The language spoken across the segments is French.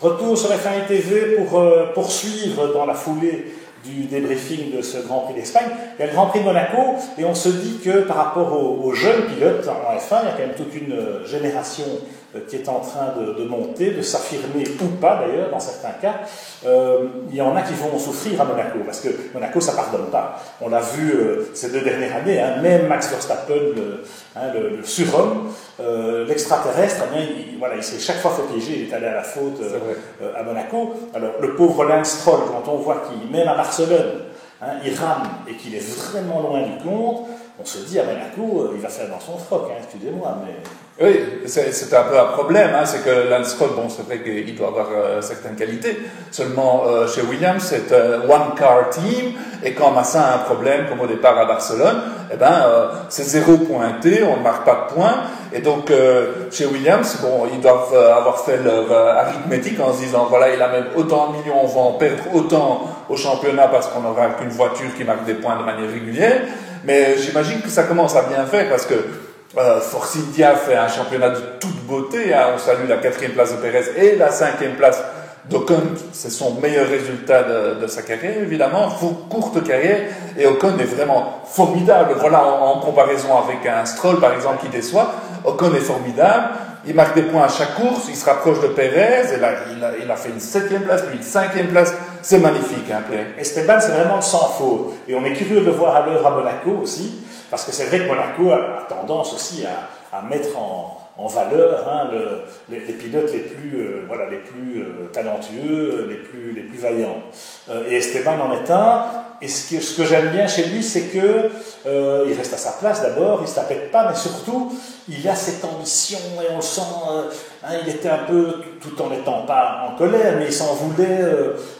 Retour sur F1 TV pour poursuivre dans la foulée du débriefing de ce Grand Prix d'Espagne. Il y a le Grand Prix de Monaco et on se dit que par rapport aux jeunes pilotes en F1, il y a quand même toute une génération qui est en train de monter, de s'affirmer ou pas d'ailleurs dans certains cas. Il y en a qui vont souffrir à Monaco parce que Monaco ça pardonne pas. On l'a vu ces 2 dernières années, même Max Verstappen, le surhomme, l'extraterrestre, il s'est chaque fois fait piéger, il est allé à la faute à Monaco. Alors le pauvre Lance Stroll, quand on voit qu'il, même à Barcelone, il rame et qu'il est vraiment loin du compte, on se dit à Monaco, il va faire dans son froc, excusez-moi, mais... Oui, c'est un peu un problème, c'est que Lance Stroll, c'est vrai qu'il doit avoir certaines qualités, seulement chez Williams, c'est one car team, et quand Massa a un problème, comme au départ à Barcelone, c'est 0 pointé, on ne marque pas de points, et donc chez Williams, ils doivent avoir fait leur arithmétique en se disant, voilà, il amène autant de millions, on va en perdre autant au championnat parce qu'on n'aura qu'une voiture qui marque des points de manière régulière, mais j'imagine que ça commence à bien faire parce que Force India fait un championnat de toute beauté, on salue la 4e place de Pérez et la 5e place d'Ocon, c'est son meilleur résultat de sa carrière évidemment, courte carrière, et Ocon est vraiment formidable, voilà, en comparaison avec un Stroll par exemple qui déçoit, Ocon est formidable, il marque des points à chaque course, il se rapproche de Pérez, et là il a fait une 7e place, puis une 5e place, c'est magnifique Pierre. Esteban c'est vraiment le sans faute, et on est curieux de le voir à l'œuvre à Monaco aussi, parce que c'est vrai que Monaco a tendance aussi à mettre en valeur les pilotes les plus talentueux, les plus vaillants. Et Esteban en est un. Et ce que j'aime bien chez lui, c'est que il reste à sa place d'abord, il ne se la pète pas, mais surtout, il a cette ambition et on le sent. Il était un peu, tout en n'étant pas en colère, mais il s'en voulait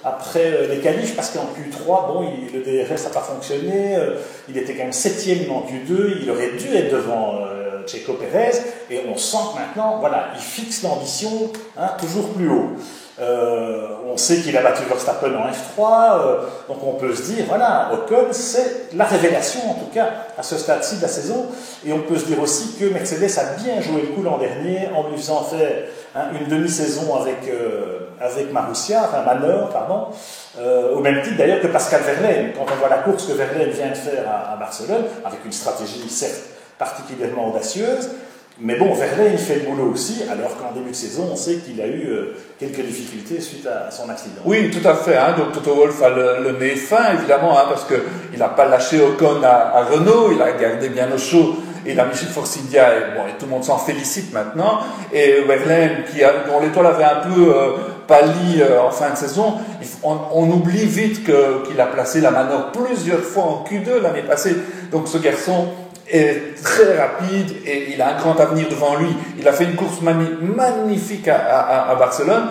après les qualifs parce qu'en Q3, le DRS n'a pas fonctionné. Il était quand même 7e en Q2, il aurait dû être devant Checo Pérez, et on sent que maintenant, il fixe l'ambition toujours plus haut. On sait qu'il a battu Verstappen en F3, donc on peut se dire, Ocon, c'est la révélation en tout cas à ce stade-ci de la saison, et on peut se dire aussi que Mercedes a bien joué le coup l'an dernier en lui faisant faire une demi-saison avec Manor, au même titre d'ailleurs que Pascal Verlaine, quand on voit la course que Verlaine vient de faire à Barcelone, avec une stratégie certes particulièrement audacieuse, mais Verlaine fait le boulot aussi, alors qu'en début de saison, on sait qu'il a eu quelques difficultés suite à son accident. Oui, tout à fait. Donc Toto Wolff a le nez fin, évidemment, parce qu'il n'a pas lâché Ocon à Renault, il a gardé bien au chaud, et il a mis chez Force India, et tout le monde s'en félicite maintenant. Et Verlaine, dont l'étoile avait un peu pâli en fin de saison, on oublie vite qu'il a placé la Manor plusieurs fois en Q2 l'année passée. Donc ce garçon est très rapide et il a un grand avenir devant lui. Il a fait une course magnifique à Barcelone.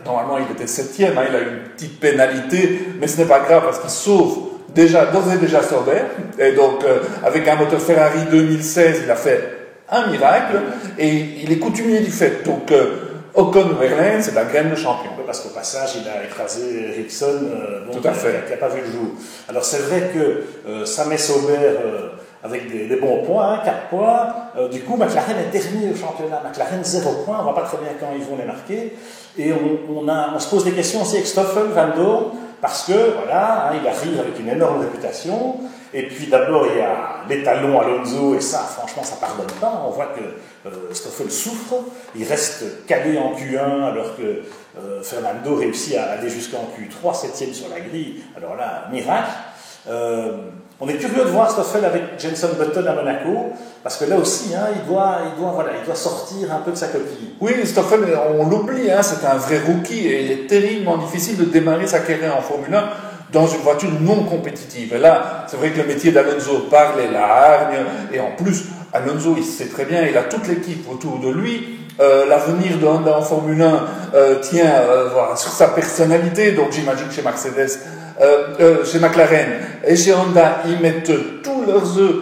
Normalement, il était 7e, il a eu une petite pénalité, mais ce n'est pas grave parce qu'il sauve d'ores et déjà Sauber. Et donc, avec un moteur Ferrari 2016, il a fait un miracle et il est coutumier du fait. Donc, Ocon-Verlaine, c'est la graine de champion. Parce qu'au passage, il a écrasé Ericsson, qui n'a pas vu le jour. Alors, c'est vrai que ça met Sauber avec des bons points, 4 points. Du coup, McLaren est dernier au championnat. McLaren 0 points, on ne voit pas très bien quand ils vont les marquer. Et on se pose des questions aussi avec Stoffel, Van Dorn, parce que, il arrive avec une énorme réputation. Et puis d'abord, il y a l'étalon Alonso, et ça, franchement, ça ne pardonne pas. On voit que Stoffel souffre. Il reste calé en Q1, alors que Fernando réussit à aller jusqu'en Q3, 7e sur la grille. Alors là, miracle. On est curieux de voir Stoffel avec Jenson Button à Monaco, parce que là aussi, il doit sortir un peu de sa coquille. Oui, Stoffel, on l'oublie, c'est un vrai rookie, et il est terriblement difficile de démarrer sa carrière en Formule 1 dans une voiture non compétitive. Et là, c'est vrai que le métier d'Alonso parle et la hargne, et en plus, Alonso, il sait très bien, il a toute l'équipe autour de lui. L'avenir de Honda en Formule 1 tient sur sa personnalité, donc j'imagine que chez Mercedes, chez McLaren et chez Honda, ils mettent tous leurs œufs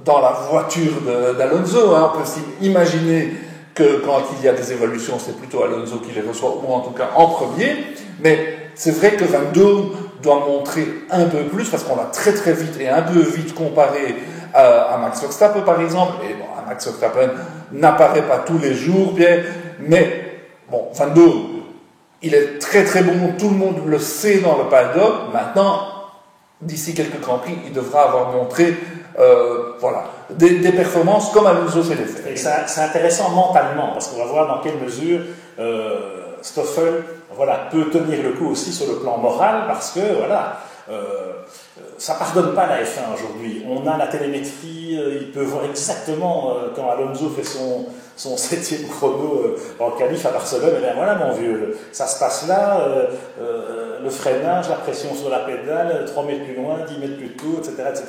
dans la voiture d'Alonso. On peut s'imaginer que quand il y a des évolutions, c'est plutôt Alonso qui les reçoit, ou en tout cas en premier. Mais c'est vrai que Van Dorn doit montrer un peu plus, parce qu'on l'a très très vite et un peu vite comparé à Max Verstappen par exemple. Et Max Verstappen n'apparaît pas tous les jours, bien, mais bon, Van Doorn, il est très très bon, tout le monde le sait dans le paddock. Maintenant, d'ici quelques Grands Prix, il devra avoir montré voilà, des performances comme Alonso s'est fait. Et c'est intéressant mentalement, parce qu'on va voir dans quelle mesure Stoffel voilà, peut tenir le coup aussi sur le plan moral, parce que voilà, ça pardonne pas la F1 aujourd'hui. On a la télémétrie, il peut voir exactement quand Alonso fait son 7e chrono en qualif à Barcelone, et bien voilà mon vieux, ça se passe là, le freinage, la pression sur la pédale, 3 mètres plus loin, 10 mètres plus tôt, etc. etc.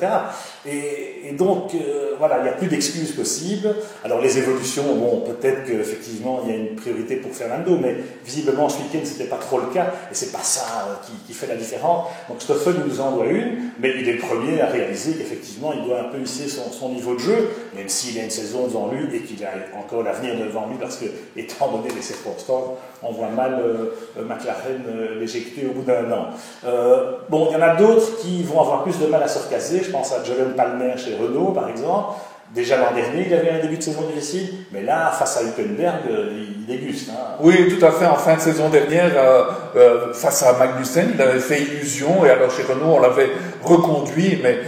Et donc, voilà, il n'y a plus d'excuses possibles. Alors les évolutions, bon, peut-être qu'effectivement il y a une priorité pour Fernando, mais visiblement ce week-end c'était pas trop le cas, et c'est pas ça qui fait la différence. Donc Stoffel nous en doit une, mais il est le premier à réaliser qu'effectivement il doit un peu hisser son niveau de jeu, même s'il a une saison devant lui et qu'il a encore l'avenir devant lui, parce que, étant donné les circonstances, on voit mal McLaren l'éjecter au bout d'un an. Bon, il y en a d'autres qui vont avoir plus de mal à se recaser. Je pense à Jolyon Palmer chez Renault, par exemple. Déjà l'an dernier, il avait un début de saison difficile, mais là, face à Hülkenberg, il déguste. Hein. Oui, tout à fait. En fin de saison dernière, face à Magnussen, il avait fait illusion, et alors chez Renault, on l'avait reconduit, mais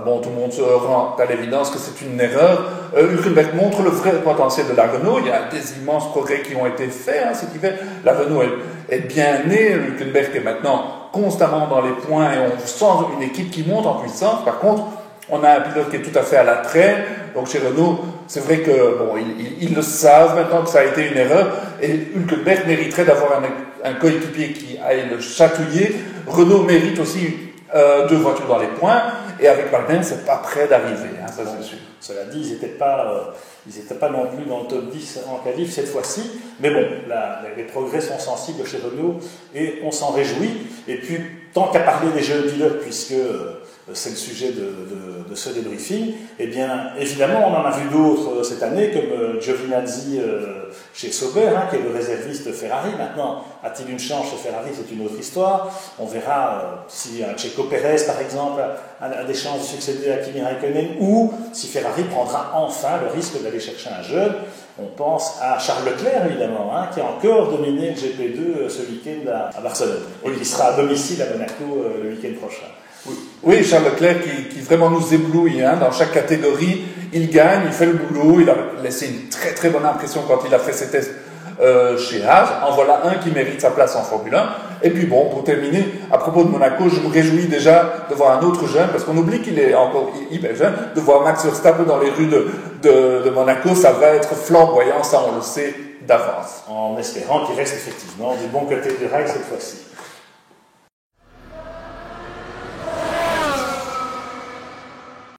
bon, tout le monde se rend à l'évidence que c'est une erreur. Hülkenberg montre le vrai potentiel de la Renault. Il y a des immenses progrès qui ont été faits cet hiver. La Renault est bien née. Hülkenberg est maintenant constamment dans les points et on sent une équipe qui monte en puissance. Par contre, on a un pilote qui est tout à fait à la traîne. Donc chez Renault, c'est vrai que bon, ils le savent maintenant que ça a été une erreur. Et Hülkenberg mériterait d'avoir un coéquipier qui aille le chatouiller. Renault mérite aussi 2 voitures dans les points. Et avec Magnussen, c'est pas près d'arriver, hein, ça c'est sûr. Cela dit, ils n'étaient pas non plus dans le top 10 en qualif cette fois-ci. Mais bon, les progrès sont sensibles chez Renault et on s'en réjouit. Et puis, tant qu'à parler des jeunes pilotes, puisque c'est le sujet de ce débriefing, eh bien, évidemment, on en a vu d'autres cette année, comme Giovinazzi chez Sauber, qui est le réserviste Ferrari. Maintenant, a-t-il une chance chez Ferrari? C'est une autre histoire. On verra si Checo Pérez, par exemple, a des chances de succéder à Kimi Raikkonen, ou si Ferrari prendra enfin le risque d'aller chercher un jeune. On pense à Charles Leclerc, évidemment, qui a encore dominé le GP2 ce week-end à Barcelone, et qui sera à domicile à Monaco le week-end prochain. Oui, Charles Leclerc qui vraiment nous éblouit dans chaque catégorie. Il gagne, il fait le boulot, il a laissé une très très bonne impression quand il a fait ses tests chez Haas. En voilà un qui mérite sa place en Formule 1. Et puis bon, pour terminer, à propos de Monaco, je me réjouis déjà de voir un autre jeune, parce qu'on oublie qu'il est encore hyper jeune, de voir Max Verstappen dans les rues de Monaco. Ça va être flamboyant, ça on le sait d'avance. En espérant qu'il reste effectivement du bon côté du rail cette fois-ci.